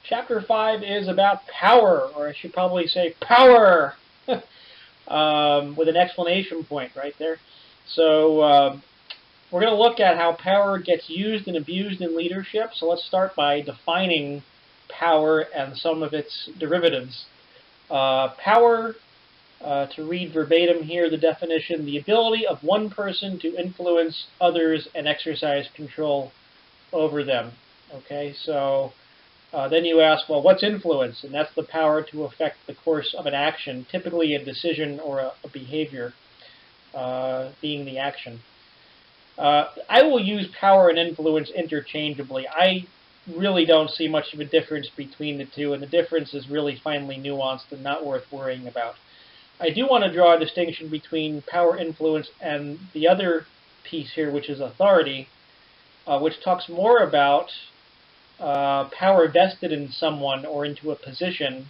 Chapter 5 is about power, or I should probably say power, with an exclamation point right there. So we're going to look at how power gets used and abused in leadership. So let's start by defining power and some of its derivatives. Power, to read verbatim here, the definition: the ability of one person to influence others and exercise control over them. Okay, so then you ask, well, what's influence? And that's the power to affect the course of an action, typically a decision or a behavior, being the action. I will use power and influence interchangeably. I really don't see much of a difference between the two, and the difference is really finely nuanced and not worth worrying about. I do want to draw a distinction between power, influence, and the other piece here, which is authority, which talks more about power vested in someone or into a position.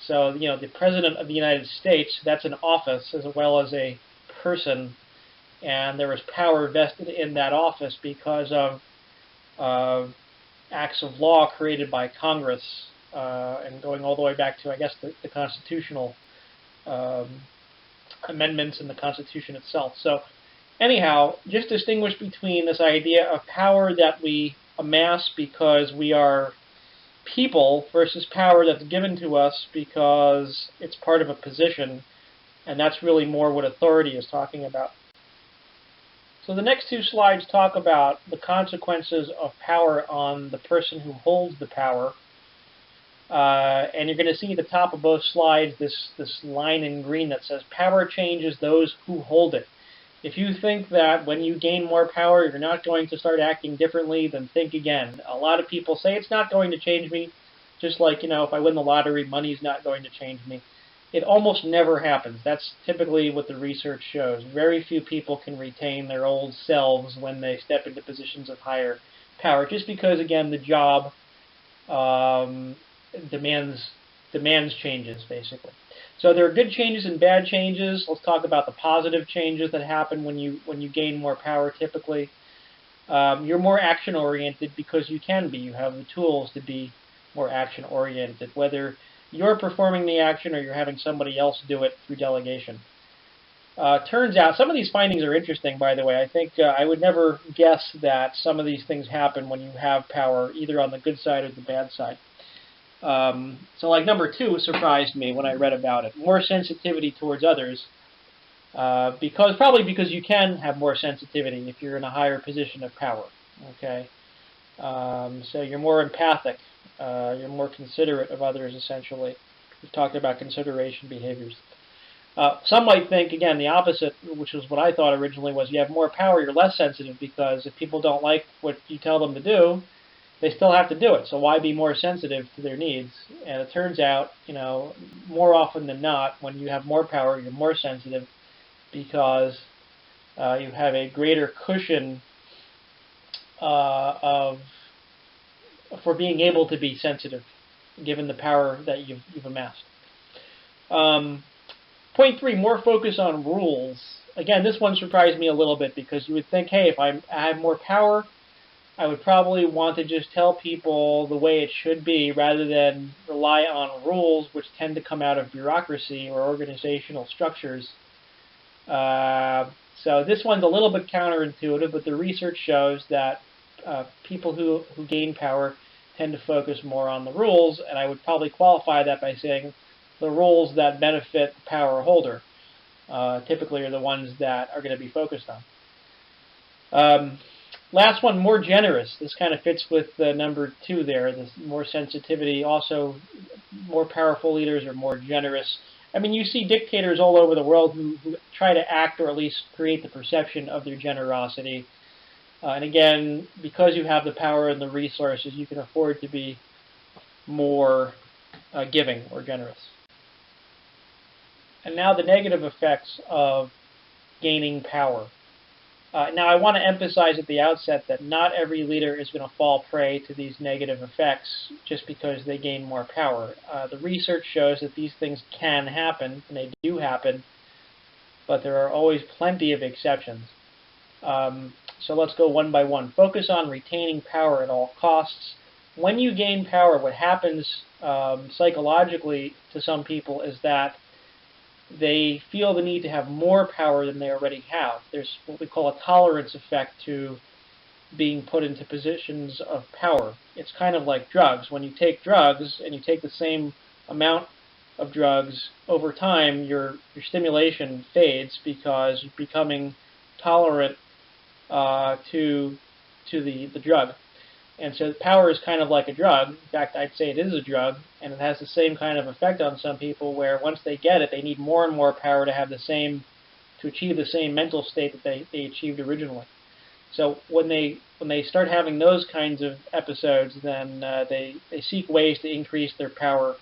So, the President of the United States, that's an office as well as a person, and there is power vested in that office because of acts of law created by Congress, and going all the way back to, I guess, the constitutional amendments in the Constitution itself. So anyhow, just distinguish between this idea of power that we amass because we are people versus power that's given to us because it's part of a position, and that's really more what authority is talking about. So the next two slides talk about the consequences of power on the person who holds the power. And you're going to see at the top of both slides this line in green that says, power changes those who hold it. If you think that when you gain more power you're not going to start acting differently, then think again. A lot of people say it's not going to change me, just like, if I win the lottery, money's not going to change me. It almost never happens. That's typically what the research shows. Very few people can retain their old selves when they step into positions of higher power, just because, again, the job demands changes, basically. So there are good changes and bad changes. Let's talk about the positive changes that happen when you gain more power. Typically, you're more action-oriented because you can be. You have the tools to be more action-oriented, whether you're performing the action or you're having somebody else do it through delegation. Turns out, some of these findings are interesting, by the way. I think I would never guess that some of these things happen when you have power, either on the good side or the bad side. So like number 2 surprised me when I read about it. More sensitivity towards others, probably because you can have more sensitivity if you're in a higher position of power. Okay, so you're more empathic, you're more considerate of others, essentially. We've talked about consideration behaviors. Some might think, again, the opposite, which was what I thought originally, was you have more power, you're less sensitive, because if people don't like what you tell them to do, they still have to do it. So why be more sensitive to their needs? And it turns out, more often than not, when you have more power, you're more sensitive because you have a greater cushion for being able to be sensitive, given the power that you've amassed. Point 3, more focus on rules. Again, this one surprised me a little bit because you would think, hey, if I have more power, I would probably want to just tell people the way it should be rather than rely on rules, which tend to come out of bureaucracy or organizational structures. So this one's a little bit counterintuitive, but the research shows that people who gain power tend to focus more on the rules, and I would probably qualify that by saying the rules that benefit the power holder typically are the ones that are going to be focused on. Last one, more generous. This kind of fits with number 2 there, this more sensitivity. Also, more powerful leaders are more generous. I mean, you see dictators all over the world who try to act or at least create the perception of their generosity. And again, because you have the power and the resources, you can afford to be more giving or generous. And now the negative effects of gaining power. Now, I want to emphasize at the outset that not every leader is going to fall prey to these negative effects just because they gain more power. The research shows that these things can happen, and they do happen, but there are always plenty of exceptions. So let's go one by one. Focus on retaining power at all costs. when you gain power, what happens psychologically to some people is that they feel the need to have more power than they already have. There's what we call a tolerance effect to being put into positions of power. It's kind of like drugs. When you take drugs and you take the same amount of drugs, over time your stimulation fades because you're becoming tolerant to the drug. And so power is kind of like a drug. In fact, I'd say it is a drug, and it has the same kind of effect on some people where once they get it, they need more and more power to achieve the same mental state that they achieved originally. So when they start having those kinds of episodes, then they seek ways to increase their power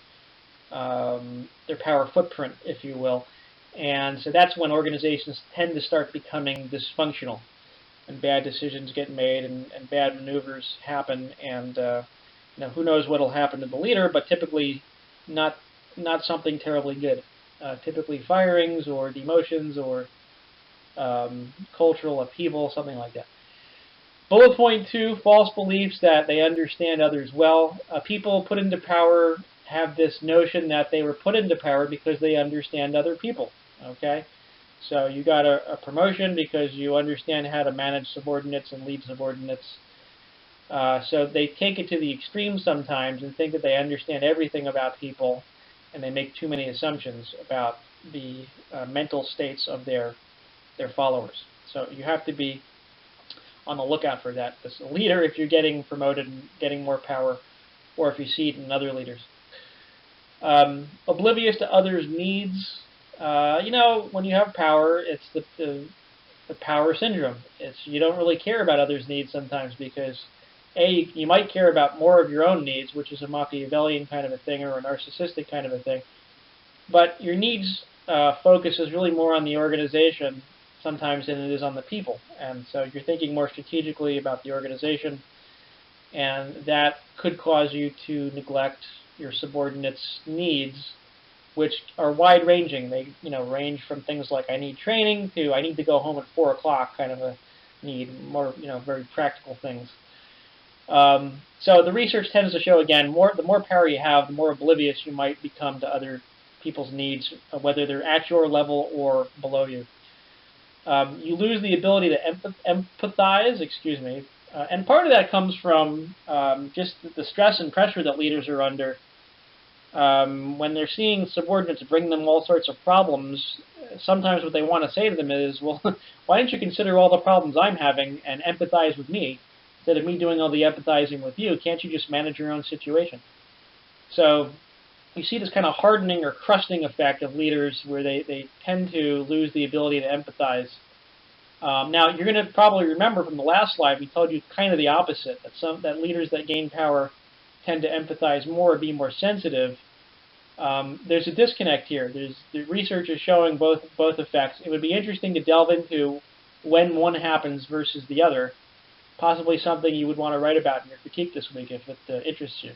footprint, if you will. And so that's when organizations tend to start becoming dysfunctional, and bad decisions get made, and bad maneuvers happen, and who knows what will happen to the leader, but typically not something terribly good. Typically firings or demotions or cultural upheaval, something like that. Bullet point 2, false beliefs that they understand others well. People put into power have this notion that they were put into power because they understand other people. Okay? So you got a promotion because you understand how to manage subordinates and lead subordinates. So they take it to the extreme sometimes and think that they understand everything about people, and they make too many assumptions about the mental states of their followers. So you have to be on the lookout for that as a leader if you're getting promoted and getting more power, or if you see it in other leaders. Oblivious to others' needs. When you have power, it's the power syndrome. You don't really care about others' needs sometimes because, A, you might care about more of your own needs, which is a Machiavellian kind of a thing or a narcissistic kind of a thing. But your needs focus is really more on the organization sometimes than it is on the people. And so you're thinking more strategically about the organization, and that could cause you to neglect your subordinates' needs, which are wide-ranging. They range from things like I need training to I need to go home at 4 o'clock kind of a need, more very practical things. So the research tends to show, again, the more power you have, the more oblivious you might become to other people's needs, whether they're at your level or below you. You lose the ability to empathize, and part of that comes from just the stress and pressure that leaders are under. When they're seeing subordinates bring them all sorts of problems, sometimes what they want to say to them is, well, why don't you consider all the problems I'm having and empathize with me? Instead of me doing all the empathizing with you, can't you just manage your own situation? So you see this kind of hardening or crusting effect of leaders where they tend to lose the ability to empathize. Now, you're going to probably remember from the last slide, we told you kind of the opposite, that leaders that gain power tend to empathize more or be more sensitive. There's a disconnect here. The research is showing both effects. It would be interesting to delve into when one happens versus the other, possibly something you would want to write about in your critique this week if it interests you.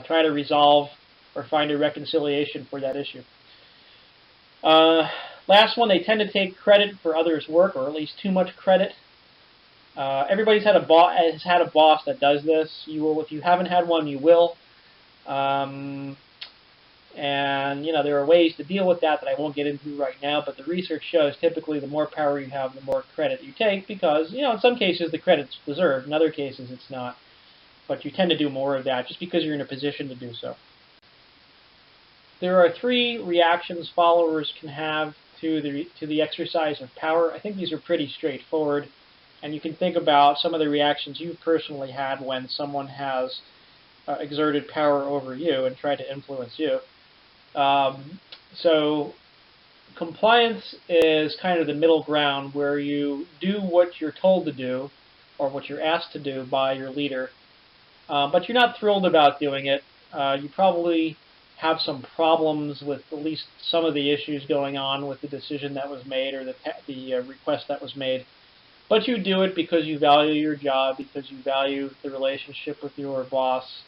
Try to resolve or find a reconciliation for that issue. Last one, they tend to take credit for others' work, or at least too much credit. Everybody's has had a boss that does this. You will, if you haven't had one, you will. And there are ways to deal with that I won't get into right now. But the research shows typically the more power you have, the more credit you take, because in some cases the credit's deserved, in other cases it's not. But you tend to do more of that just because you're in a position to do so. There are 3 reactions followers can have to the exercise of power. I think these are pretty straightforward, and you can think about some of the reactions you've personally had when someone has exerted power over you and tried to influence you. So compliance is kind of the middle ground where you do what you're told to do or what you're asked to do by your leader, but you're not thrilled about doing it. You probably have some problems with at least some of the issues going on with the decision that was made or the request that was made. But you do it because you value your job, because you value the relationship with your boss,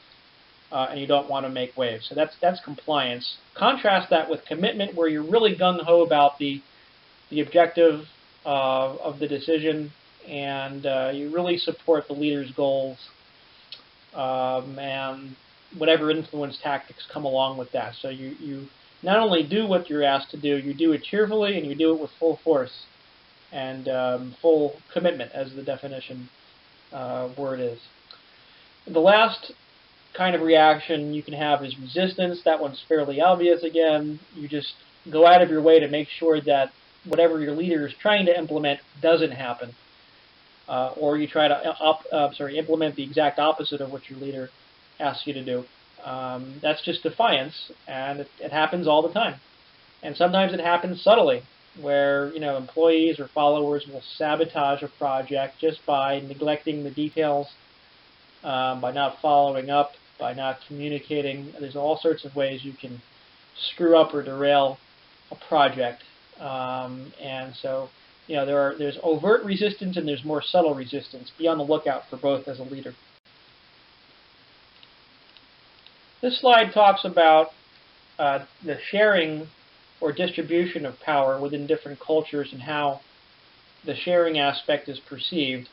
and you don't want to make waves. So that's compliance. Contrast that with commitment, where you're really gung-ho about the objective of the decision, and you really support the leader's goals. and whatever influence tactics come along with that. So you not only do what you're asked to do, you do it cheerfully and you do it with full force and full commitment, as the definition word is. The last kind of reaction you can have is resistance. That one's fairly obvious again. You just go out of your way to make sure that whatever your leader is trying to implement doesn't happen. Or you try to implement the exact opposite of what your leader asks you to do. That's just defiance, and it happens all the time. And sometimes it happens subtly, where employees or followers will sabotage a project just by neglecting the details, by not following up, by not communicating. There's all sorts of ways you can screw up or derail a project, and so there's overt resistance and there's more subtle resistance. Be on the lookout for both as a leader. This slide talks about the sharing or distribution of power within different cultures and how the sharing aspect is perceived.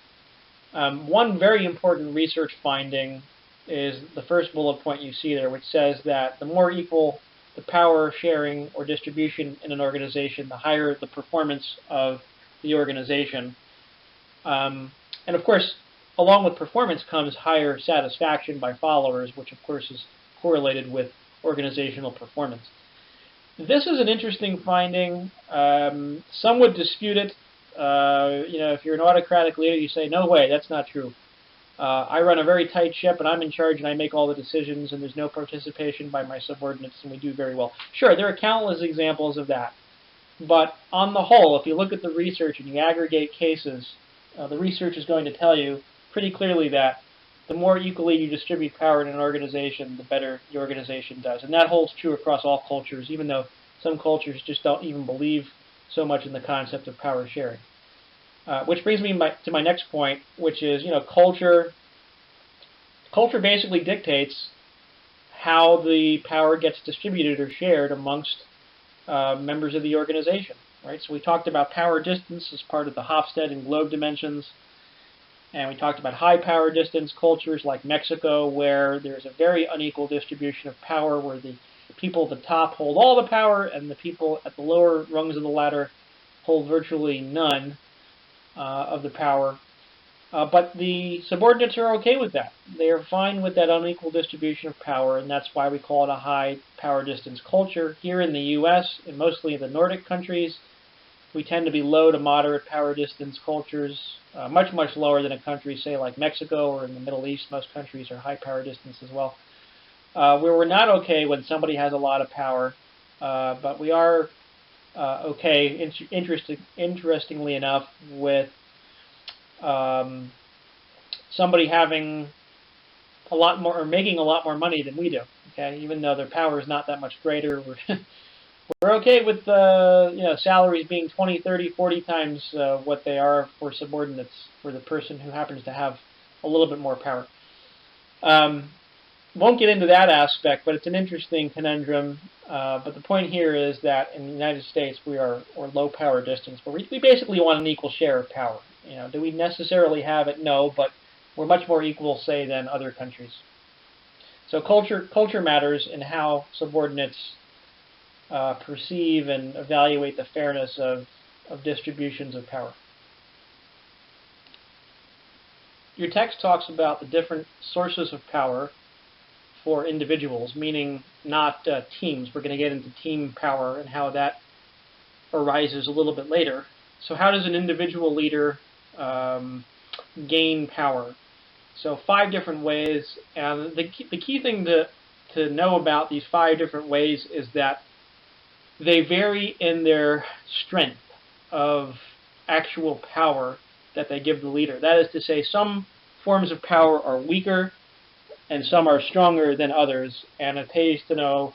One very important research finding is the first bullet point you see there, which says that the more equal the power sharing or distribution in an organization, the higher the performance of the organization. And of course, along with performance comes higher satisfaction by followers, which of course is correlated with organizational performance. This is an interesting finding. Some would dispute it. If you're an autocratic leader, you say, no way, that's not true. I run a very tight ship, and I'm in charge, and I make all the decisions, and there's no participation by my subordinates, and we do very well. Sure, there are countless examples of that. But on the whole, if you look at the research and you aggregate cases, the research is going to tell you pretty clearly that the more equally you distribute power in an organization, the better the organization does. And that holds true across all cultures, even though some cultures just don't even believe so much in the concept of power sharing. Which brings me to my next point, which is, culture. Culture basically dictates how the power gets distributed or shared amongst members of the organization, right? So we talked about power distance as part of the Hofstede and Globe dimensions. And we talked about high power distance cultures like Mexico, where there's a very unequal distribution of power, where the people at the top hold all the power and the people at the lower rungs of the ladder hold virtually none of the power. But the subordinates are okay with that. They are fine with that unequal distribution of power, and that's why we call it a high power distance culture. Here in the U.S., and mostly in the Nordic countries, we tend to be low to moderate power distance cultures, much, much lower than a country, say, like Mexico or in the Middle East. Most countries are high power distance as well. Where we're not okay when somebody has a lot of power, but we are okay, interestingly enough, with somebody having a lot more, or making a lot more money than we do. Okay, even though their power is not that much greater, we're okay with salaries being 20, 30, 40 times what they are for subordinates, for the person who happens to have a little bit more power. Won't get into that aspect, but it's an interesting conundrum. But the point here is that in the United States we're low power distance, but we basically want an equal share of power. Do we necessarily have it? No, but we're much more equal, say, than other countries. So culture matters in how subordinates perceive and evaluate the fairness of distributions of power. Your text talks about the different sources of power for individuals, meaning not teams. We're going to get into team power and how that arises a little bit later. So how does an individual leader gain power? So 5 different ways, and the key thing to know about these 5 different ways is that they vary in their strength of actual power that they give the leader. That is to say, some forms of power are weaker and some are stronger than others, and it pays to know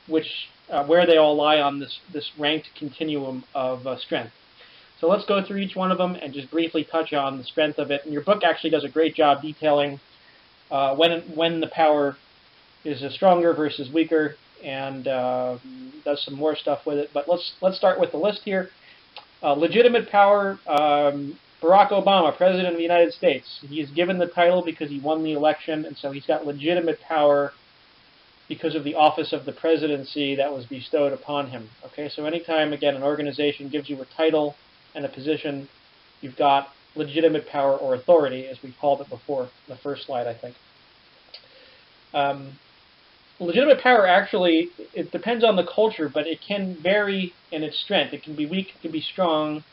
where they all lie on this ranked continuum of strength. So let's go through each one of them and just briefly touch on the strength of it. And your book actually does a great job detailing when the power is stronger versus weaker, and does some more stuff with it. But let's start with the list here. Legitimate power Barack Obama, President of the United States. He is given the title because he won the election, and so he's got legitimate power because of the office of the presidency that was bestowed upon him. Okay, so anytime, again, an organization gives you a title and a position, you've got legitimate power or authority, as we called it before, the first slide, I think. Legitimate power, actually, it depends on the culture, but it can vary in its strength. It can be weak, it can be strong,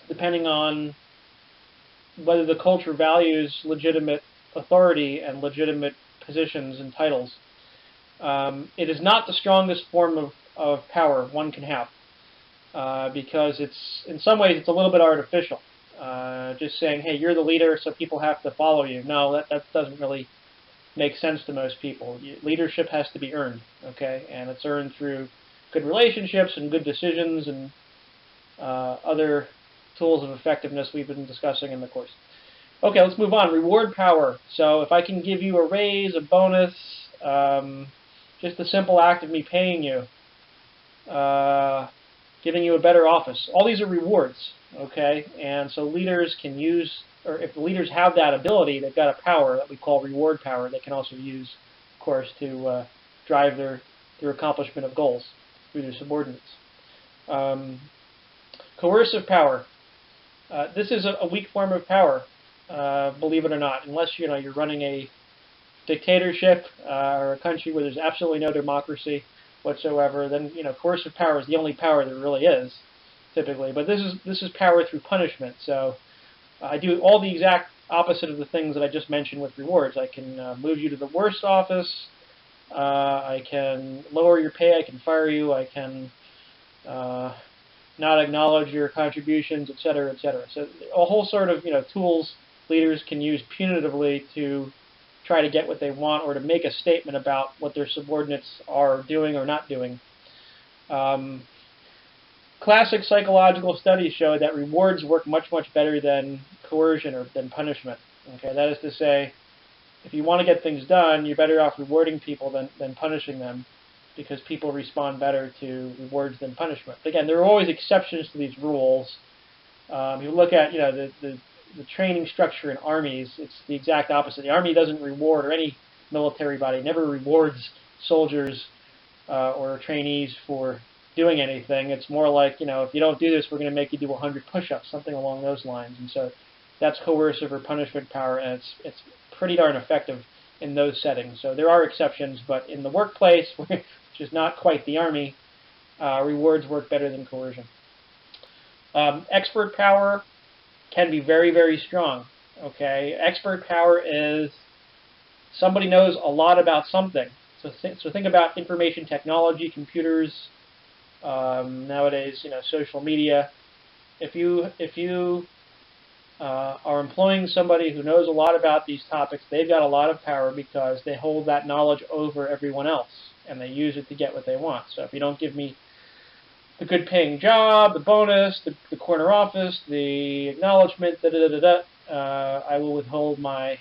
depending on whether the culture values legitimate authority and legitimate positions and titles. It is not the strongest form of power one can have, because it's, in some ways, it's a little bit artificial. Just saying, hey, you're the leader, so people have to follow you. No, that doesn't really make sense to most people. Leadership has to be earned, okay? And it's earned through good relationships and good decisions and other tools of effectiveness we've been discussing in the course. Okay, let's move on. Reward power. So if I can give you a raise, a bonus, just the simple act of me paying you, giving you a better office. All these are rewards, okay? And so leaders can use, or if the leaders have that ability, they've got a power that we call reward power. They can also use, of course, to drive their accomplishment of goals through their subordinates. Coercive power. This is a weak form of power, believe it or not, unless you're running a dictatorship or a country where there's absolutely no democracy whatsoever. Then coercive power is the only power there really is, typically. But this is power through punishment. So I do all the exact opposite of the things that I just mentioned with rewards. I can move you to the worst office. I can lower your pay. I can fire you. I can not acknowledge your contributions, etc., etc. So a whole sort of tools leaders can use punitively to try to get what they want or to make a statement about what their subordinates are doing or not doing. Classic psychological studies show that rewards work much, much better than coercion or than punishment. Okay, that is to say, if you want to get things done, you're better off rewarding people than punishing them, because people respond better to rewards than punishment. Again, there are always exceptions to these rules. You look at the training structure in armies, it's the exact opposite. The Army doesn't reward, or any military body never rewards soldiers or trainees for doing anything. It's more like, if you don't do this, we're going to make you do 100 push-ups, something along those lines. And so that's coercive or punishment power, and it's pretty darn effective in those settings. So there are exceptions, but in the workplace, which is not quite the Army, rewards work better than coercion. Expert power can be very, very strong. Okay, expert power is somebody knows a lot about something. So think about information technology, computers, nowadays, social media. If you are employing somebody who knows a lot about these topics, they've got a lot of power because they hold that knowledge over everyone else, and they use it to get what they want. So if you don't give me the good-paying job, the bonus, the corner office, the acknowledgement, I will withhold my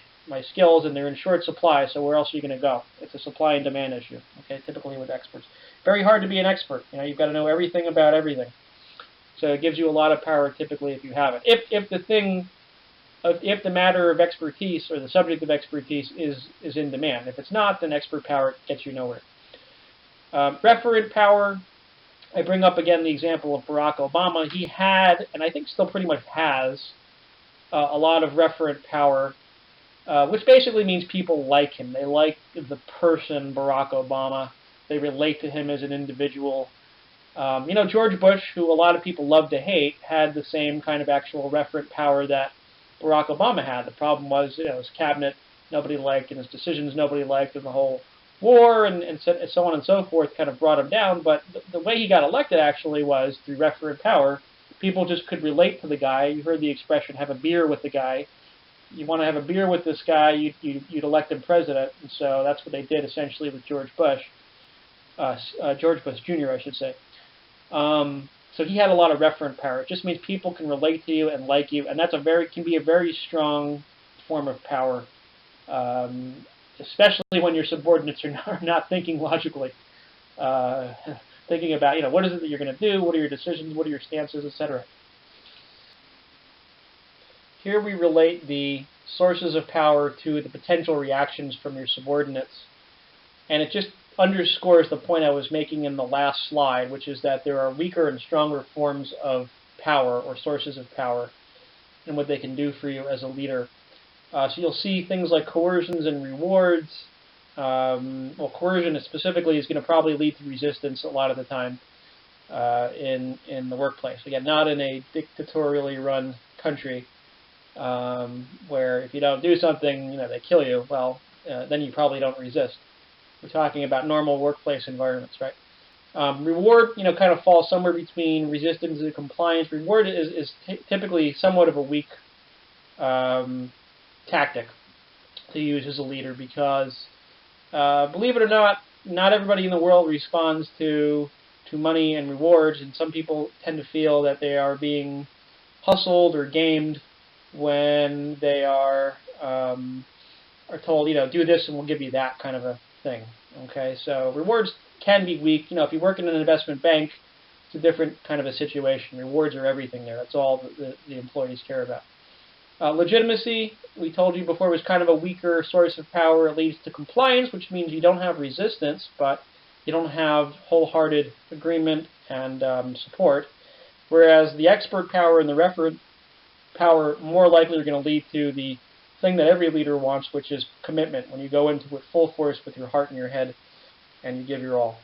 skills, and they're in short supply, so where else are you going to go? It's a supply and demand issue, okay, typically with experts. Very hard to be an expert. You've got to know everything about everything. So it gives you a lot of power typically if you have it. If the matter of expertise or the subject of expertise is in demand. If it's not, then expert power gets you nowhere. Referent power. I bring up again the example of Barack Obama. He had, and I think still pretty much has, a lot of referent power, which basically means people like him. They like the person Barack Obama. They relate to him as an individual. George Bush, who a lot of people love to hate, had the same kind of actual referent power that Barack Obama had. The problem was, his cabinet nobody liked, and his decisions nobody liked, and the whole war and so on and so forth kind of brought him down. But the way he got elected actually was through referent power. People just could relate to the guy. You heard the expression, have a beer with the guy. You want to have a beer with this guy, you'd elect him president. And so that's what they did essentially with George Bush. George Bush Jr., I should say. So he had a lot of referent power. It just means people can relate to you and like you, and that's can be a very strong form of power, especially when your subordinates are not thinking logically, thinking about what is it that you're going to do, what are your decisions, what are your stances, etc. Here we relate the sources of power to the potential reactions from your subordinates. And it just underscores the point I was making in the last slide, which is that there are weaker and stronger forms of power or sources of power and what they can do for you as a leader. So you'll see things like coercions and rewards. Well, coercion specifically is going to probably lead to resistance a lot of the time in the workplace. Again, not in a dictatorially run country where if you don't do something, they kill you. Well, then you probably don't resist. We're talking about normal workplace environments, right? Reward, kind of falls somewhere between resistance and compliance. Reward is typically somewhat of a weak tactic to use as a leader because, believe it or not everybody in the world responds to money and rewards, and some people tend to feel that they are being hustled or gamed when they are told, do this and we'll give you that kind of a thing. Okay, so rewards can be weak. If you work in an investment bank, it's a different kind of a situation. Rewards are everything there. That's all the employees care about. Legitimacy, we told you before, was kind of a weaker source of power. It leads to compliance, which means you don't have resistance, but you don't have wholehearted agreement and support. Whereas the expert power and the referent power more likely are going to lead to the thing that every leader wants, which is commitment, when you go into it full force with your heart and your head and you give your all.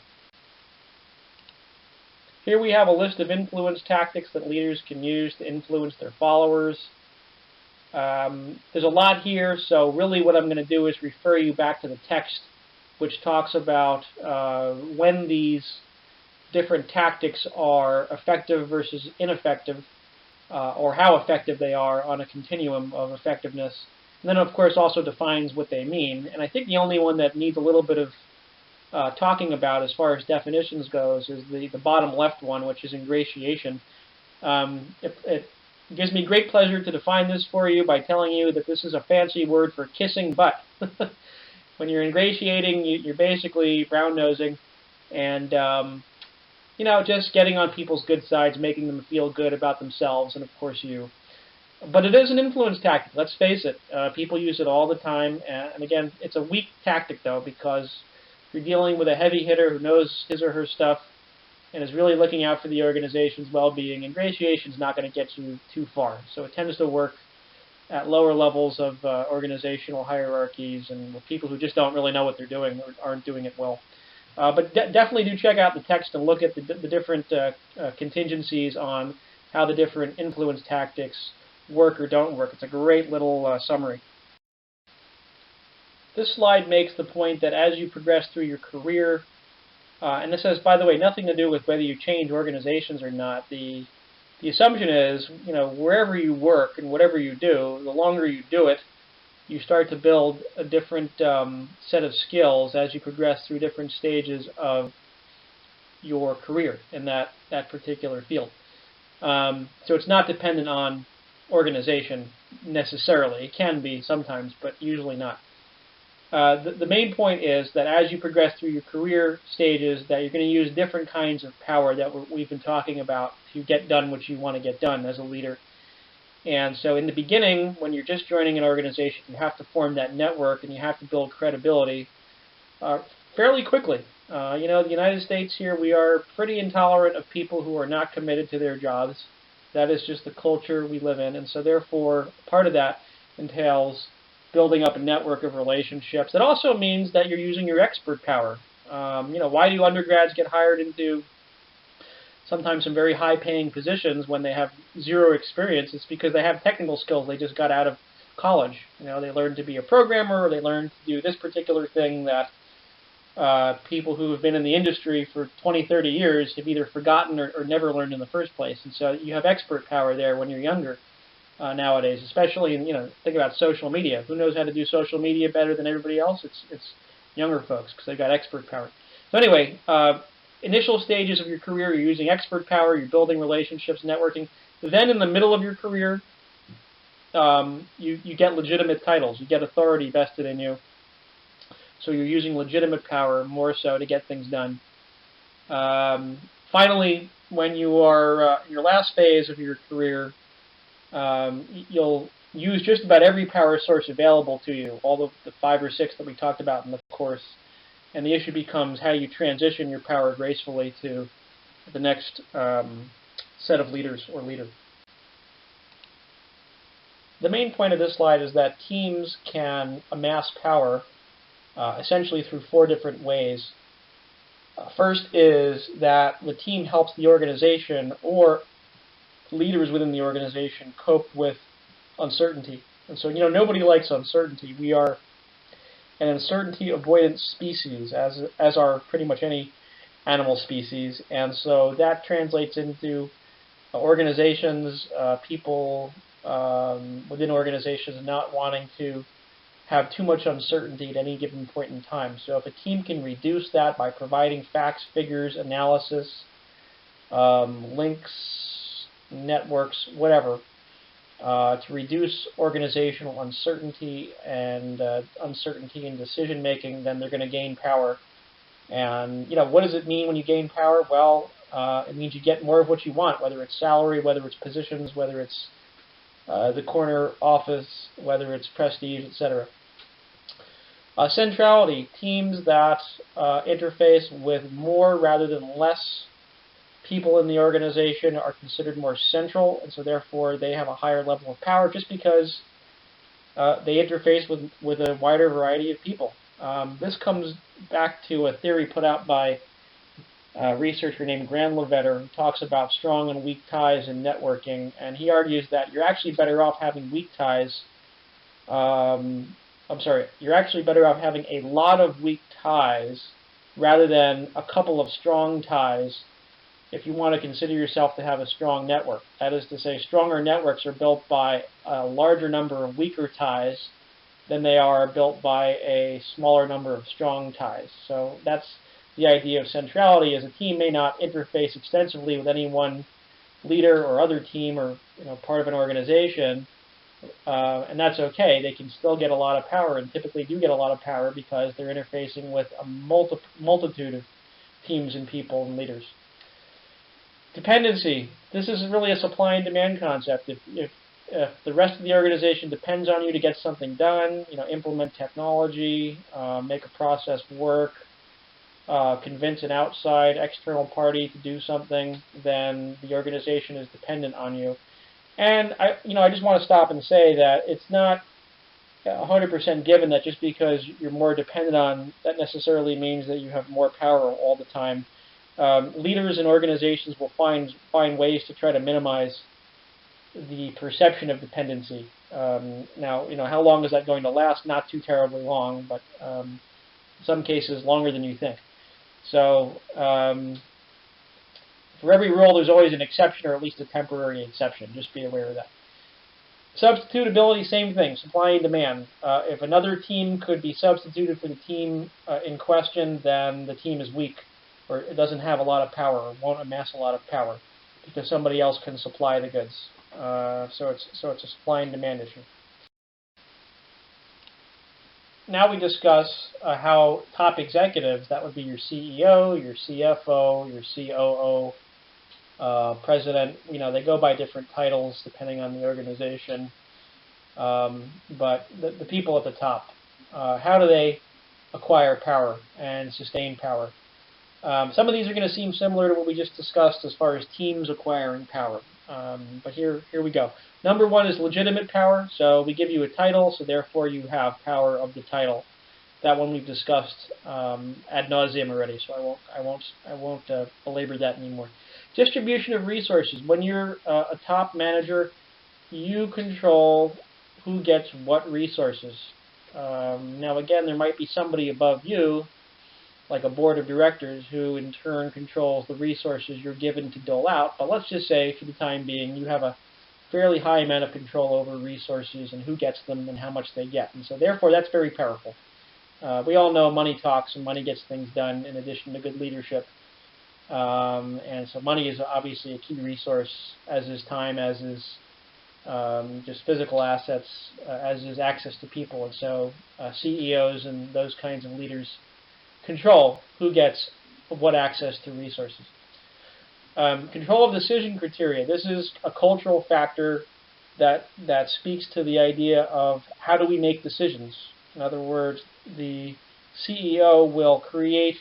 Here we have a list of influence tactics that leaders can use to influence their followers. There's a lot here, so really what I'm going to do is refer you back to the text, which talks about when these different tactics are effective versus ineffective, or how effective they are on a continuum of effectiveness. And then, of course, also defines what they mean. And I think the only one that needs a little bit of talking about as far as definitions goes is the bottom left one, which is ingratiation. It gives me great pleasure to define this for you by telling you that this is a fancy word for kissing butt. When you're ingratiating, you're basically brown-nosing and just getting on people's good sides, making them feel good about themselves and, of course, you. But it is an influence tactic, let's face it. People use it all the time. And again, it's a weak tactic, though, because you're dealing with a heavy hitter who knows his or her stuff and is really looking out for the organization's well-being. Ingratiation is not going to get you too far. So it tends to work at lower levels of organizational hierarchies and with people who just don't really know what they're doing or aren't doing it well. But definitely do check out the text and look at the different contingencies on how the different influence tactics work or don't work. It's a great little summary. This slide makes the point that as you progress through your career, and this has, by the way, nothing to do with whether you change organizations or not. The assumption is, wherever you work and whatever you do, the longer you do it, you start to build a different set of skills as you progress through different stages of your career in that particular field. So it's not dependent on organization necessarily. It can be sometimes, but usually not. The main point is that as you progress through your career stages, that you're going to use different kinds of power that we've been talking about to get done what you want to get done as a leader. And so in the beginning, when you're just joining an organization, you have to form that network and you have to build credibility fairly quickly. The United States here, we are pretty intolerant of people who are not committed to their jobs. That is just the culture we live in. And so therefore, part of that entails building up a network of relationships. It also means that you're using your expert power. Why do undergrads get hired into sometimes some very high-paying positions when they have zero experience? It's because they have technical skills they just got out of college. They learned to be a programmer, or they learned to do this particular thing that people who have been in the industry for 20, 30 years have either forgotten or never learned in the first place. And so you have expert power there when you're younger. Nowadays, especially in, think about social media. Who knows how to do social media better than everybody else? It's younger folks because they've got expert power. So anyway, initial stages of your career, you're using expert power, you're building relationships, networking. Then in the middle of your career, you get legitimate titles. You get authority vested in you. So you're using legitimate power more so to get things done. Finally, when you are in your last phase of your career, you'll use just about every power source available to you, all of the 5 or 6 that we talked about in the course. And the issue becomes how you transition your power gracefully to the next set of leaders or leader. The main point of this slide is that teams can amass power essentially through 4 different ways. First is that the team helps the organization or leaders within the organization cope with uncertainty. And so, nobody likes uncertainty. We are an uncertainty avoidant species, as are pretty much any animal species. And so that translates into organizations, people within organizations not wanting to have too much uncertainty at any given point in time. So if a team can reduce that by providing facts, figures, analysis, links, networks, whatever, to reduce organizational uncertainty and uncertainty in decision making, then they're going to gain power. And what does it mean when you gain power? Well, it means you get more of what you want, whether it's salary, whether it's positions, whether it's the corner office, whether it's prestige, etc. Centrality, teams that interface with more rather than less people in the organization are considered more central, and so therefore they have a higher level of power just because they interface with a wider variety of people. This comes back to a theory put out by a researcher named Graham Levetter, who talks about strong and weak ties in networking, and he argues that you're actually better off having weak ties. You're actually better off having a lot of weak ties rather than a couple of strong ties if you want to consider yourself to have a strong network. That is to say, stronger networks are built by a larger number of weaker ties than they are built by a smaller number of strong ties. So that's the idea of centrality, is a team may not interface extensively with any one leader or other team or part of an organization, and that's okay. They can still get a lot of power, and typically do get a lot of power because they're interfacing with a multitude of teams and people and leaders. Dependency. This is really a supply and demand concept. If the rest of the organization depends on you to get something done, implement technology, make a process work, convince an outside external party to do something, then the organization is dependent on you. And I just want to stop and say that it's not 100% given that just because you're more dependent on, that necessarily means that you have more power all the time. Leaders and organizations will find ways to try to minimize the perception of dependency. Now, how long is that going to last? Not too terribly long, but in some cases longer than you think. So for every rule, there's always an exception, or at least a temporary exception. Just be aware of that. Substitutability, same thing, supply and demand. If another team could be substituted for the team in question, then the team is weak, or it doesn't have a lot of power, or won't amass a lot of power, because somebody else can supply the goods. So it's a supply and demand issue. Now we discuss how top executives, that would be your CEO, your CFO, your COO, president, they go by different titles depending on the organization, but the people at the top, how do they acquire power and sustain power? Some of these are going to seem similar to what we just discussed as far as teams acquiring power, but here we go. Number 1 is legitimate power. So we give you a title, so therefore you have power of the title. That one we've discussed ad nauseum already, so I won't belabor that anymore. Distribution of resources. When you're a top manager, you control who gets what resources. Now again, there might be somebody above you, like a board of directors, who in turn controls the resources you're given to dole out. But let's just say, for the time being, you have a fairly high amount of control over resources and who gets them and how much they get. And so therefore, that's very powerful. We all know money talks and money gets things done, in addition to good leadership. And so money is obviously a key resource, as is time, as is just physical assets, as is access to people. And so CEOs and those kinds of leaders control who gets what access to resources. Control of decision criteria. This is a cultural factor that speaks to the idea of how do we make decisions. In other words, the CEO will create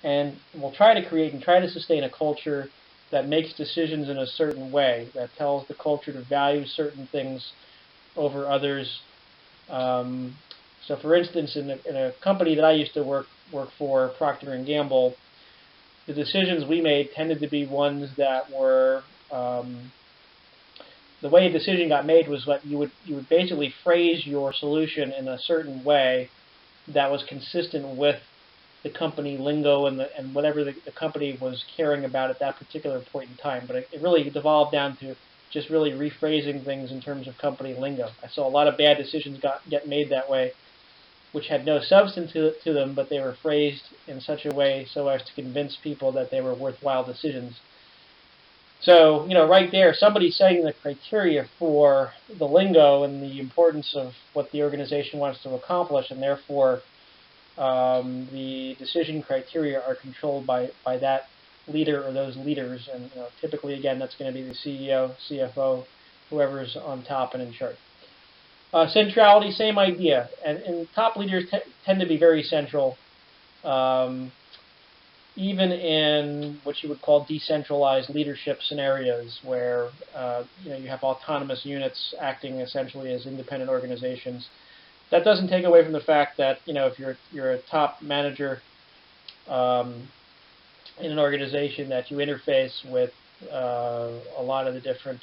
and will try to create and try to sustain a culture that makes decisions in a certain way, that tells the culture to value certain things over others. So, for instance, in a company that I used to work for, Procter and Gamble, the decisions we made tended to be ones that were the way a decision got made was that you would basically phrase your solution in a certain way that was consistent with the company lingo and whatever the company was caring about at that particular point in time. But it really devolved down to just really rephrasing things in terms of company lingo. I saw a lot of bad decisions get made that way, which had no substance to them, but they were phrased in such a way so as to convince people that they were worthwhile decisions. So, right there, somebody's setting the criteria for the lingo and the importance of what the organization wants to accomplish, and therefore the decision criteria are controlled by that leader or those leaders. And typically, again, that's going to be the CEO, CFO, whoever's on top and in charge. Centrality, same idea. And top leaders tend to be very central. Even in what you would call decentralized leadership scenarios where you have autonomous units acting essentially as independent organizations. That doesn't take away from the fact that if you're a top manager in an organization, that you interface with a lot of the different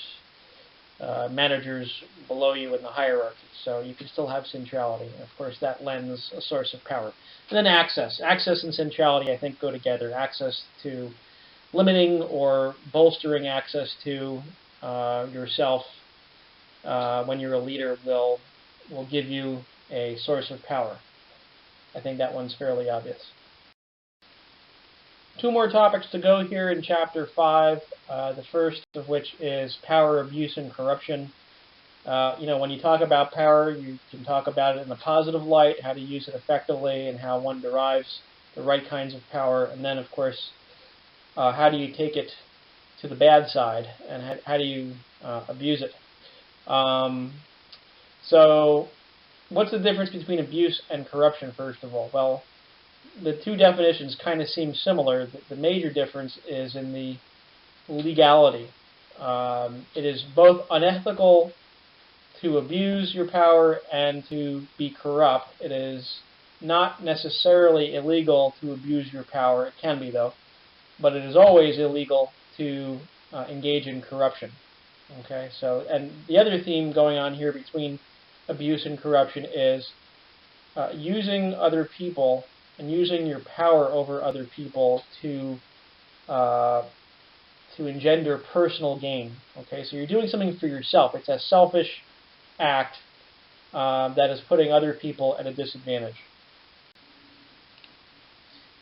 managers below you in the hierarchy. So you can still have centrality. And of course, that lends a source of power. And then access. Access and centrality, I think, go together. Access to limiting or bolstering access to yourself when you're a leader will give you a source of power. I think that one's fairly obvious. Two more topics to go here in Chapter 5, the first of which is power, abuse, and corruption. When you talk about power, you can talk about it in a positive light, how to use it effectively, and how one derives the right kinds of power. And then, of course, how do you take it to the bad side, and how do you abuse it? So what's the difference between abuse and corruption, first of all? Well, the two definitions kind of seem similar. The major difference is in the legality. It is both unethical to abuse your power and to be corrupt. It is not necessarily illegal to abuse your power. It can be, though. But it is always illegal to engage in corruption. Okay, so, and the other theme going on here between abuse and corruption is using other people and using your power over other people to engender personal gain. Okay, so you're doing something for yourself. It's a selfish act that is putting other people at a disadvantage.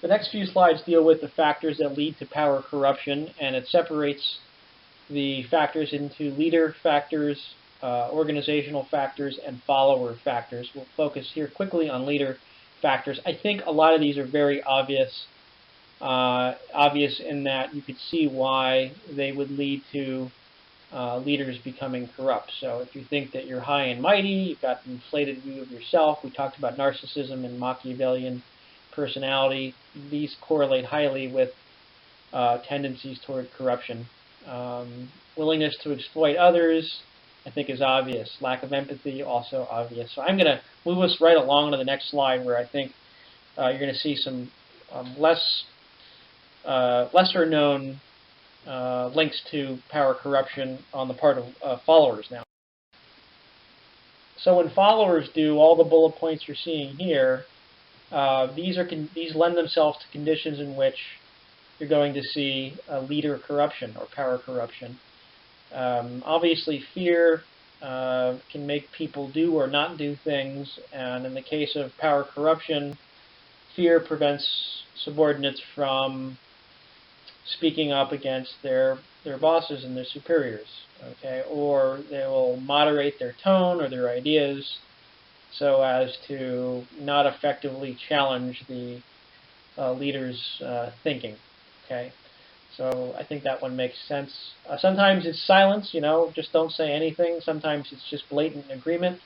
The next few slides deal with the factors that lead to power corruption, and it separates the factors into leader factors, organizational factors, and follower factors. We'll focus here quickly on leader factors. I think a lot of these are very obvious in that you could see why they would lead to leaders becoming corrupt. So if you think that you're high and mighty, you've got an inflated view of yourself. We talked about narcissism and Machiavellian personality. These correlate highly with tendencies toward corruption. Willingness to exploit others, I think, is obvious. Lack of empathy, also obvious. So I'm going to move us right along to the next slide, where I think you're going to see some lesser known links to power corruption on the part of followers now. So when followers do all the bullet points you're seeing here, these lend themselves to conditions in which you're going to see leader corruption or power corruption. Obviously, fear can make people do or not do things, and in the case of power corruption, fear prevents subordinates from speaking up against their bosses and their superiors, okay? Or they will moderate their tone or their ideas so as to not effectively challenge the leader's thinking, okay? So I think that one makes sense. Sometimes it's silence, just don't say anything. Sometimes it's just blatant agreement.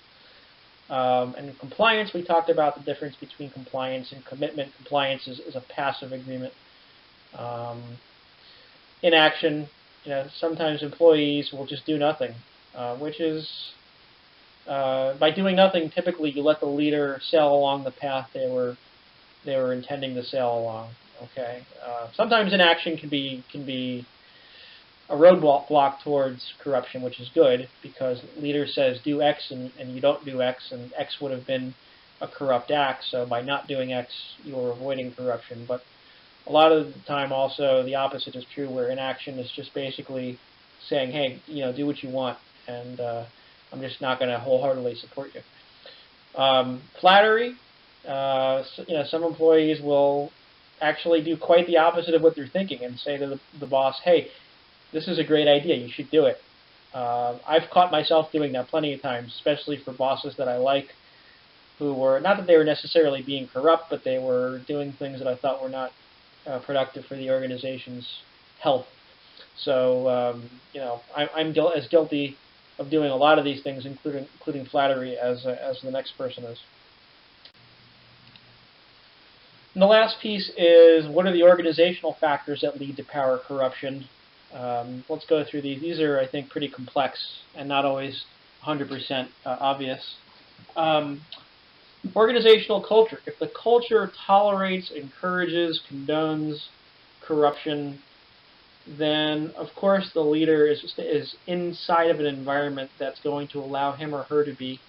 And compliance, we talked about the difference between compliance and commitment. Compliance is a passive agreement. Inaction, sometimes employees will just do nothing, which is, by doing nothing, typically you let the leader sail along the path they were intending to sail along. Okay. Sometimes inaction can be a roadblock towards corruption, which is good because the leader says do X and you don't do X, and X would have been a corrupt act. So by not doing X, you're avoiding corruption. But a lot of the time, also the opposite is true, where inaction is just basically saying, hey, do what you want, and I'm just not going to wholeheartedly support you. Flattery. Some employees will actually do quite the opposite of what they're thinking and say to the boss, hey, this is a great idea, you should do it. I've caught myself doing that plenty of times, especially for bosses that I like, who were, not that they were necessarily being corrupt, but they were doing things that I thought were not productive for the organization's health. So, I'm as guilty of doing a lot of these things, including flattery, as the next person is. And the last piece is, what are the organizational factors that lead to power corruption? Let's go through these. These are, I think, pretty complex and not always 100% obvious. Organizational culture. If the culture tolerates, encourages, condones corruption, then of course the leader is inside of an environment that's going to allow him or her to be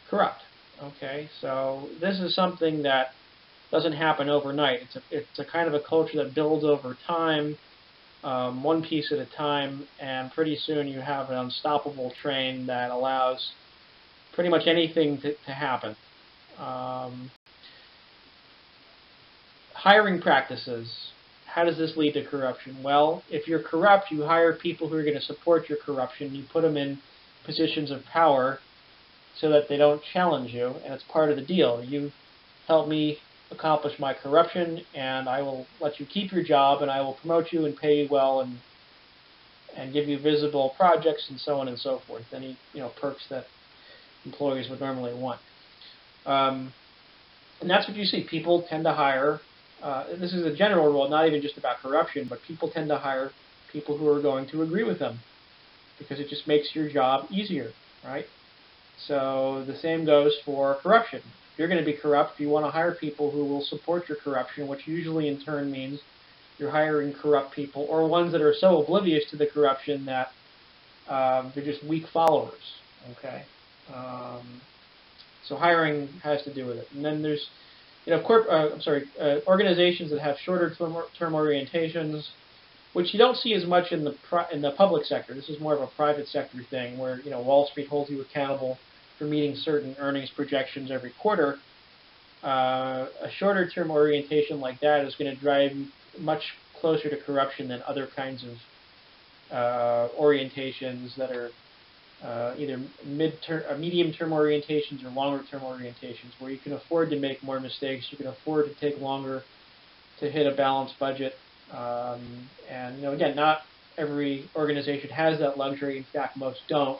corrupt. Okay, so this is something that doesn't happen overnight. It's a kind of a culture that builds over time, one piece at a time, and pretty soon you have an unstoppable train that allows pretty much anything to happen. Hiring practices. How does this lead to corruption? Well, if you're corrupt, you hire people who are going to support your corruption. You put them in positions of power so that they don't challenge you, and it's part of the deal. You help me accomplish my corruption, and I will let you keep your job, and I will promote you and pay you well, and give you visible projects, and so on and so forth. Any perks that employers would normally want. And that's what you see. People tend to hire. This is a general rule, not even just about corruption, but people tend to hire people who are going to agree with them because it just makes your job easier, right? So the same goes for corruption. If you're going to be corrupt, you want to hire people who will support your corruption, which usually in turn means you're hiring corrupt people or ones that are so oblivious to the corruption that they're just weak followers. Okay, so hiring has to do with it. And then there's organizations that have shorter term orientations, which you don't see as much in the public sector. This is more of a private sector thing, where Wall Street holds you accountable for meeting certain earnings projections every quarter. A shorter term orientation like that is going to drive you much closer to corruption than other kinds of orientations that are either medium-term orientations or longer-term orientations, where you can afford to make more mistakes, you can afford to take longer to hit a balanced budget, and again, not every organization has that luxury. In fact, most don't.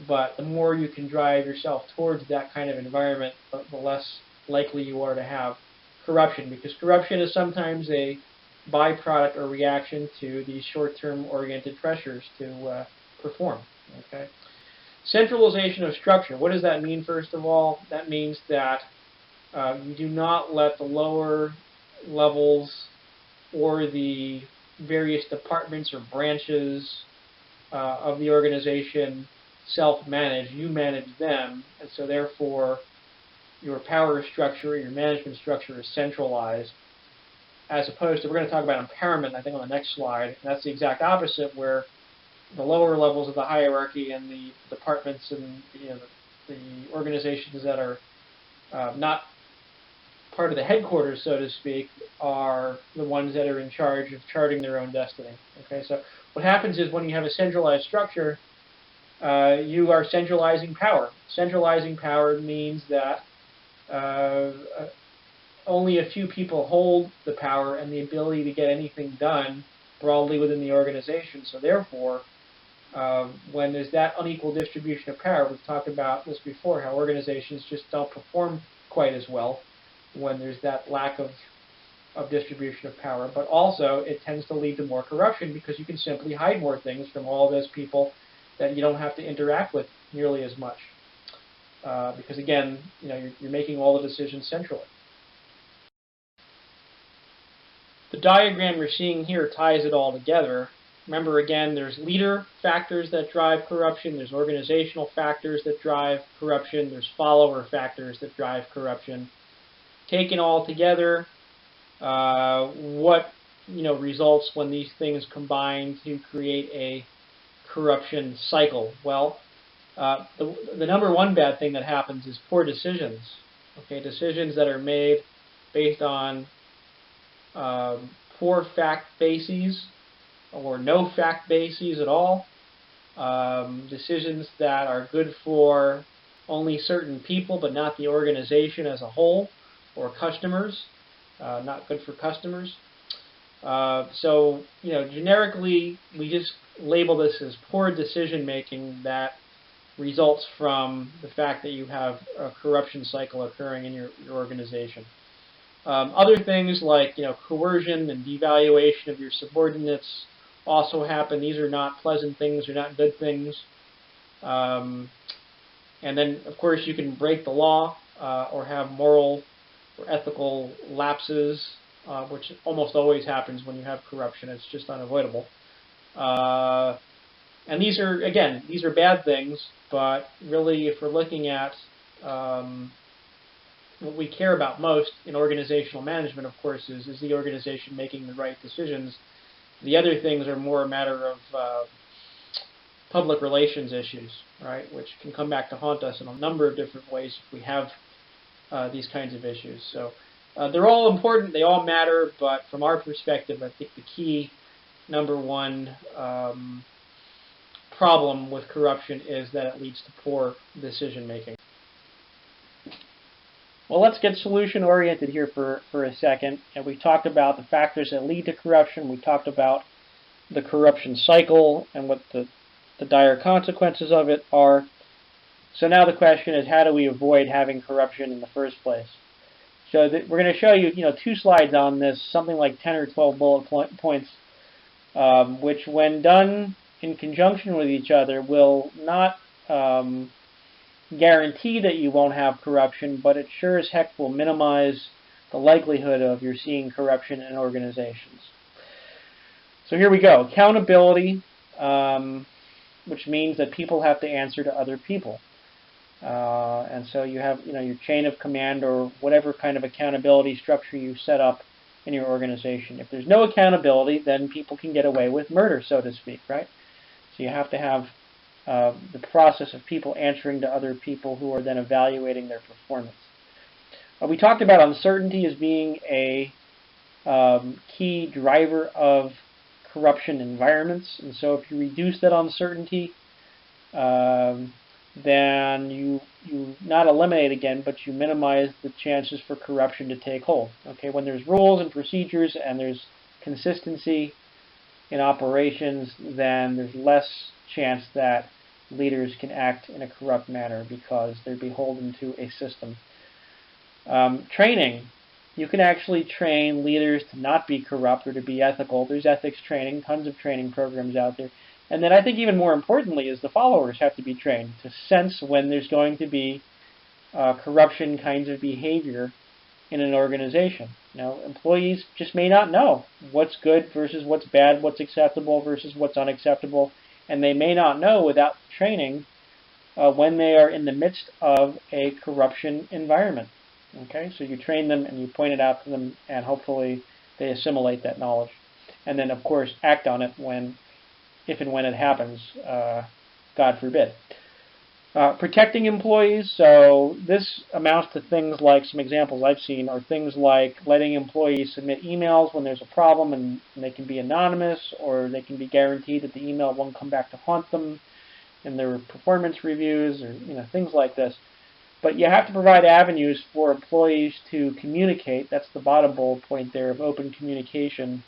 But the more you can drive yourself towards that kind of environment, the less likely you are to have corruption, because corruption is sometimes a byproduct or reaction to these short-term oriented pressures to perform. Okay. Centralization of structure. What does that mean, first of all? That means that you do not let the lower levels or the various departments or branches of the organization self-manage. You manage them, and so therefore your power structure, your management structure is centralized, as opposed to, we're going to talk about empowerment, I think, on the next slide, and that's the exact opposite, where the lower levels of the hierarchy and the departments and the organizations that are not part of the headquarters, so to speak, are the ones that are in charge of charting their own destiny. Okay, so what happens is, when you have a centralized structure, you are centralizing power. Centralizing power means that only a few people hold the power and the ability to get anything done broadly within the organization. So therefore, when there's that unequal distribution of power, we've talked about this before, how organizations just don't perform quite as well when there's that lack of distribution of power. But also, it tends to lead to more corruption because you can simply hide more things from all those people that you don't have to interact with nearly as much. Because again, you're making all the decisions centrally. The diagram you're seeing here ties it all together. Remember, again, there's leader factors that drive corruption, there's organizational factors that drive corruption, there's follower factors that drive corruption. Taken all together, what results when these things combine to create a corruption cycle? Well, the number one bad thing that happens is poor decisions. Okay, decisions that are made based on poor fact bases or no fact bases at all. Decisions that are good for only certain people but not the organization as a whole, or customers, not good for customers. So, generically, we just label this as poor decision making that results from the fact that you have a corruption cycle occurring in your organization. Other things like coercion and devaluation of your subordinates also happen. These are not pleasant things, they're not good things. And then, of course, you can break the law or have moral or ethical lapses, which almost always happens when you have corruption. It's just unavoidable. And these are bad things, but really, if we're looking at what we care about most in organizational management, of course, is the organization making the right decisions. The other things are more a matter of public relations issues, right, which can come back to haunt us in a number of different ways if we have these kinds of issues. So they're all important, they all matter, but from our perspective, I think the key number one problem with corruption is that it leads to poor decision making. Well, let's get solution-oriented here for a second. And we talked about the factors that lead to corruption. We talked about the corruption cycle and what the dire consequences of it are. So now the question is, how do we avoid having corruption in the first place? So we're going to show you, 2 slides on this, something like 10 or 12 bullet points, which, when done in conjunction with each other, will not guarantee that you won't have corruption, but it sure as heck will minimize the likelihood of your seeing corruption in organizations. So here we go. Accountability, which means that people have to answer to other people. And so you have your chain of command or whatever kind of accountability structure you set up in your organization. If there's no accountability, then people can get away with murder, so to speak, right? So you have to have the process of people answering to other people who are then evaluating their performance. We talked about uncertainty as being a key driver of corruption environments, and so if you reduce that uncertainty, then you not eliminate again, but you minimize the chances for corruption to take hold. Okay, when there's rules and procedures and there's consistency in operations, then there's less chance that leaders can act in a corrupt manner because they're beholden to a system. Training. You can actually train leaders to not be corrupt or to be ethical. There's ethics training, tons of training programs out there. And then I think even more importantly is the followers have to be trained to sense when there's going to be corruption kinds of behavior in an organization. Employees just may not know what's good versus what's bad, what's acceptable versus what's unacceptable, and they may not know without training when they are in the midst of a corruption environment. Okay, so you train them and you point it out to them, and hopefully they assimilate that knowledge, and then of course act on it if and when it happens. God forbid. Protecting employees, so this amounts to things like, some examples I've seen are things like letting employees submit emails when there's a problem, and they can be anonymous, or they can be guaranteed that the email won't come back to haunt them in their performance reviews, or things like this. But you have to provide avenues for employees to communicate. That's the bottom bullet point there of open communication.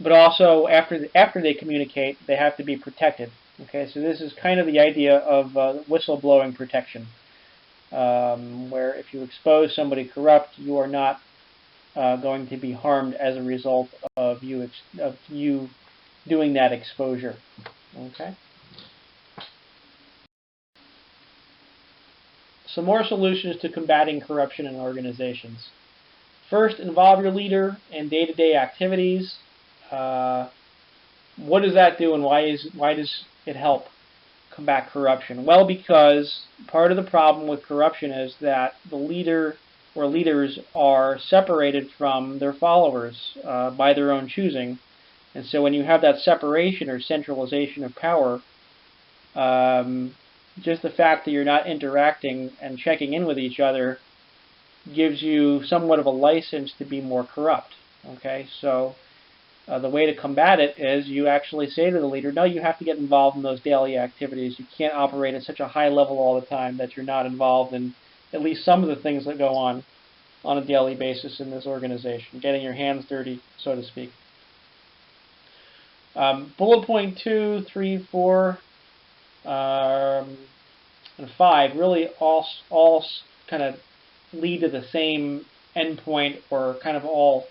but also after they communicate, they have to be protected. Okay, so this is kind of the idea of whistleblowing protection, where if you expose somebody corrupt, you are not going to be harmed as a result of you doing that exposure. Okay. Some more solutions to combating corruption in organizations. First, involve your leader in day-to-day activities. What does that do, and why does it help combat corruption? Well, because part of the problem with corruption is that the leader or leaders are separated from their followers by their own choosing. And so when you have that separation or centralization of power, just the fact that you're not interacting and checking in with each other gives you somewhat of a license to be more corrupt. Okay, so the way to combat it is you actually say to the leader, no, you have to get involved in those daily activities. You can't operate at such a high level all the time that you're not involved in at least some of the things that go on a daily basis in this organization, getting your hands dirty, so to speak. Bullet point 2, 3, 4, and 5 really all kind of lead to the same endpoint, or kind of all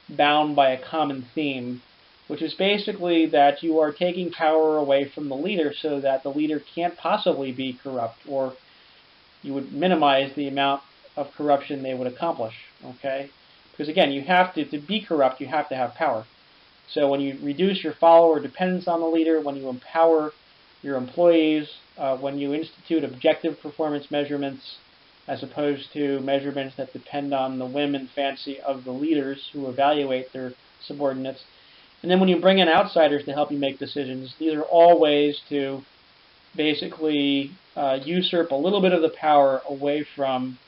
bound by a common theme, which is basically that you are taking power away from the leader so that the leader can't possibly be corrupt, or you would minimize the amount of corruption they would accomplish. Okay, because again, you have to be corrupt, you have to have power. So when you reduce your follower dependence on the leader, when you empower your employees, when you institute objective performance measurements as opposed to measurements that depend on the whim and fancy of the leaders who evaluate their subordinates, and then when you bring in outsiders to help you make decisions, these are all ways to basically usurp a little bit of the power away from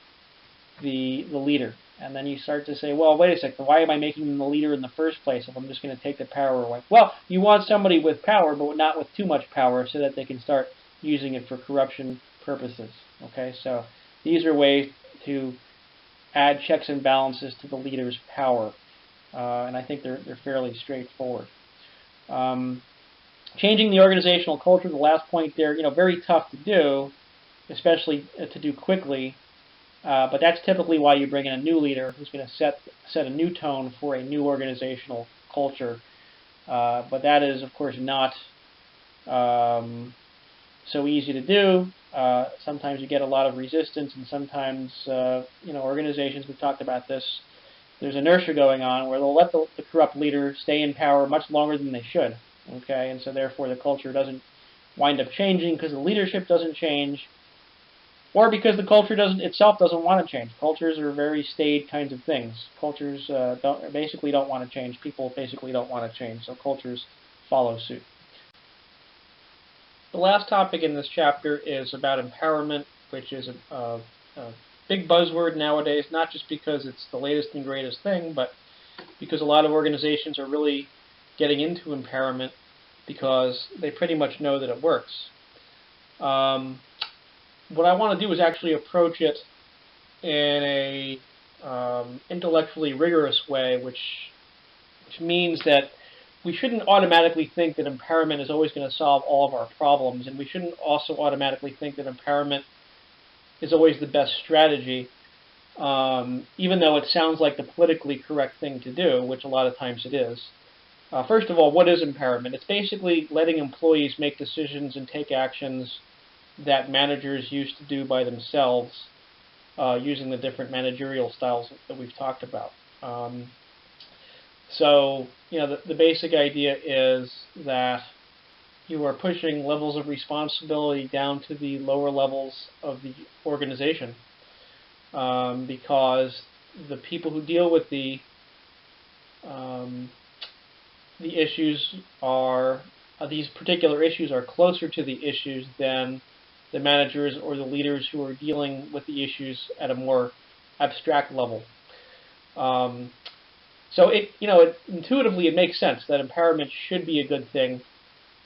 the leader. And then you start to say, well, wait a second, why am I making them the leader in the first place if I'm just going to take the power away? Well, you want somebody with power, but not with too much power, so that they can start using it for corruption purposes. Okay, so these are ways to add checks and balances to the leader's power, and I think they're fairly straightforward. Changing the organizational culture, the last point there, very tough to do, especially to do quickly. But that's typically why you bring in a new leader who's going to set a new tone for a new organizational culture. But that is, of course, not so easy to do. Sometimes you get a lot of resistance, and sometimes, organizations, we've talked about this, there's inertia going on where they'll let the corrupt leader stay in power much longer than they should. Okay, and so therefore the culture doesn't wind up changing because the leadership doesn't change, or because the culture itself doesn't want to change. Cultures are very staid kinds of things. Cultures basically don't want to change. People basically don't want to change, so cultures follow suit. The last topic in this chapter is about empowerment, which is a big buzzword nowadays, not just because it's the latest and greatest thing, but because a lot of organizations are really getting into empowerment because they pretty much know that it works. What I want to do is actually approach it in a intellectually rigorous way, which means that we shouldn't automatically think that empowerment is always going to solve all of our problems, and we shouldn't also automatically think that empowerment is always the best strategy, even though it sounds like the politically correct thing to do, which a lot of times it is. First of all, what is empowerment? It's basically letting employees make decisions and take actions that managers used to do by themselves, using the different managerial styles that we've talked about. So, the basic idea is that you are pushing levels of responsibility down to the lower levels of the organization, because the people who deal with the issues these particular issues are closer to the issues than the managers or the leaders who are dealing with the issues at a more abstract level. So intuitively it makes sense that empowerment should be a good thing.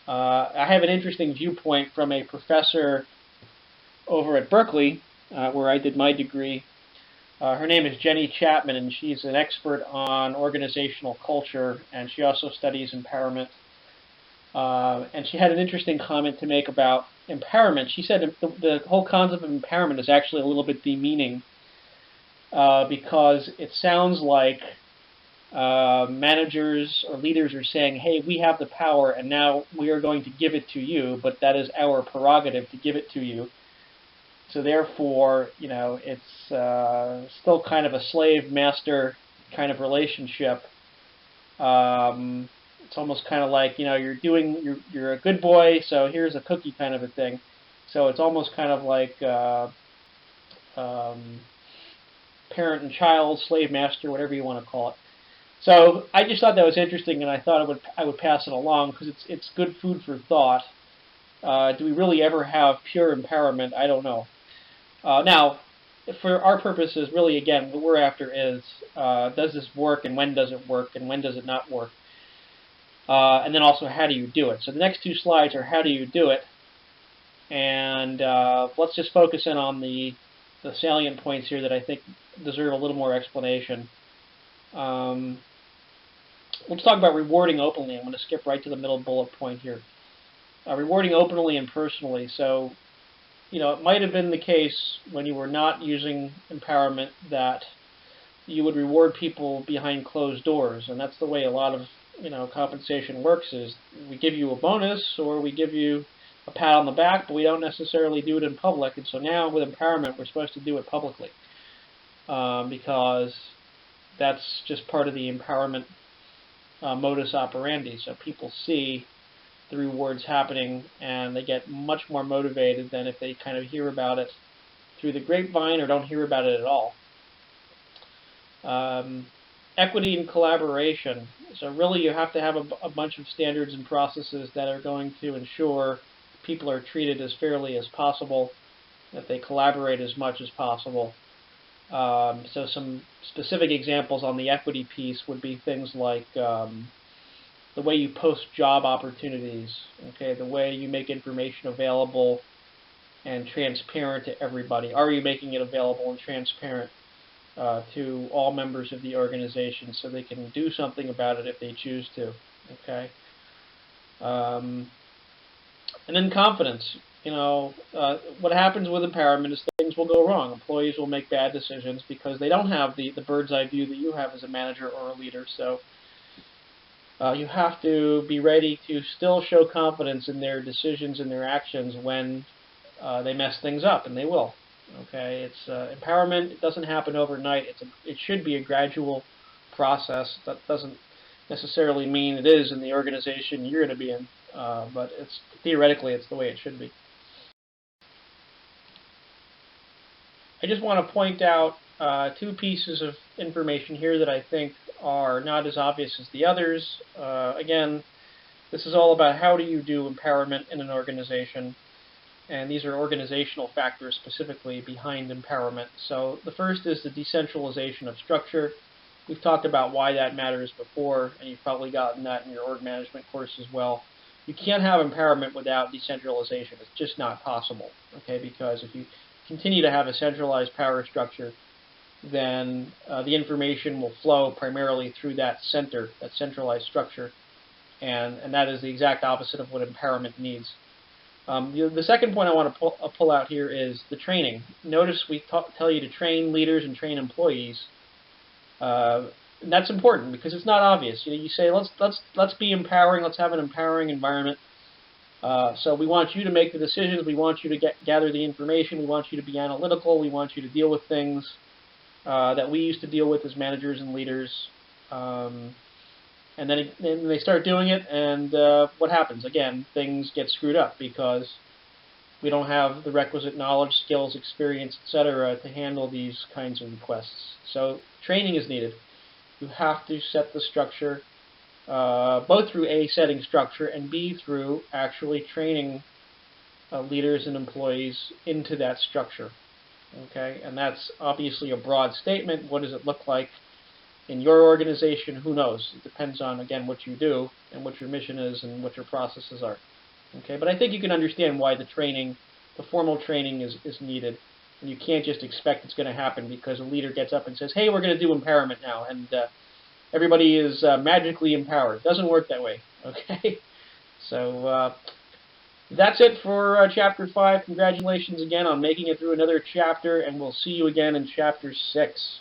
I have an interesting viewpoint from a professor over at Berkeley, where I did my degree, Her name is Jenny Chapman, and she's an expert on organizational culture, and she also studies empowerment. And she had an interesting comment to make about empowerment. She said the whole concept of empowerment is actually a little bit demeaning because it sounds like managers or leaders are saying, hey, we have the power and now we are going to give it to you, but that is our prerogative to give it to you. So therefore, it's still kind of a slave-master kind of relationship. It's almost kind of like, you're a good boy, so here's a cookie kind of a thing. So it's almost kind of like parent and child, slave-master, whatever you want to call it. So I just thought that was interesting, and I thought I would pass it along because it's good food for thought. Do we really ever have pure empowerment? I don't know. Now, for our purposes, really, again, what we're after is, does this work, and when does it work, and when does it not work? And then also, how do you do it? So the next two slides are how do you do it, and let's just focus in on the salient points here that I think deserve a little more explanation. Let's talk about rewarding openly. I'm going to skip right to the middle bullet point here. Rewarding openly and personally. So, it might have been the case when you were not using empowerment that you would reward people behind closed doors, and that's the way a lot of compensation works. Is we give you a bonus or we give you a pat on the back, but we don't necessarily do it in public. And so now with empowerment, we're supposed to do it publicly because that's just part of the empowerment modus operandi. So people see the rewards happening, and they get much more motivated than if they kind of hear about it through the grapevine or don't hear about it at all. Equity and collaboration. So really you have to have a bunch of standards and processes that are going to ensure people are treated as fairly as possible, that they collaborate as much as possible. So some specific examples on the equity piece would be things like the way you post job opportunities, okay, the way you make information available and transparent to everybody. Are you making it available and transparent to all members of the organization so they can do something about it if they choose to, okay? And then confidence. What happens with empowerment is things will go wrong. Employees will make bad decisions because they don't have the bird's eye view that you have as a manager or a leader. So you have to be ready to still show confidence in their decisions and their actions when they mess things up, and they will. Okay, it's empowerment. It doesn't happen overnight. It should be a gradual process. That doesn't necessarily mean it is in the organization you're going to be in, but theoretically it's the way it should be. I just want to point out two pieces of information here that I think are not as obvious as the others. Again, this is all about how do you do empowerment in an organization, and these are organizational factors specifically behind empowerment. So the first is the decentralization of structure. We've talked about why that matters before, and you've probably gotten that in your org management course as well. You can't have empowerment without decentralization. It's just not possible, okay? Because if you continue to have a centralized power structure, then the information will flow primarily through that center, that centralized structure, and that is the exact opposite of what empowerment needs. The second point I want to pull out here is the training. Notice we tell you to train leaders and train employees. And that's important because it's not obvious. You say let's be empowering. Let's have an empowering environment. So we want you to make the decisions. We want you to gather the information. We want you to be analytical. We want you to deal with things that we used to deal with as managers and leaders. And then they start doing it, and what happens? Again, things get screwed up because we don't have the requisite knowledge, skills, experience, etc. to handle these kinds of requests. So training is needed. You have to set the structure, both through A, setting structure, and B, through actually training leaders and employees into that structure. Okay, and that's obviously a broad statement. What does it look like in your organization? Who knows? It depends on, again, what you do and what your mission is and what your processes are. Okay, but I think you can understand why the training, the formal training is needed. And you can't just expect it's going to happen because a leader gets up and says, hey, we're going to do empowerment now, and everybody is magically empowered. It doesn't work that way, okay? So that's it for Chapter 5. Congratulations again on making it through another chapter, and we'll see you again in Chapter 6.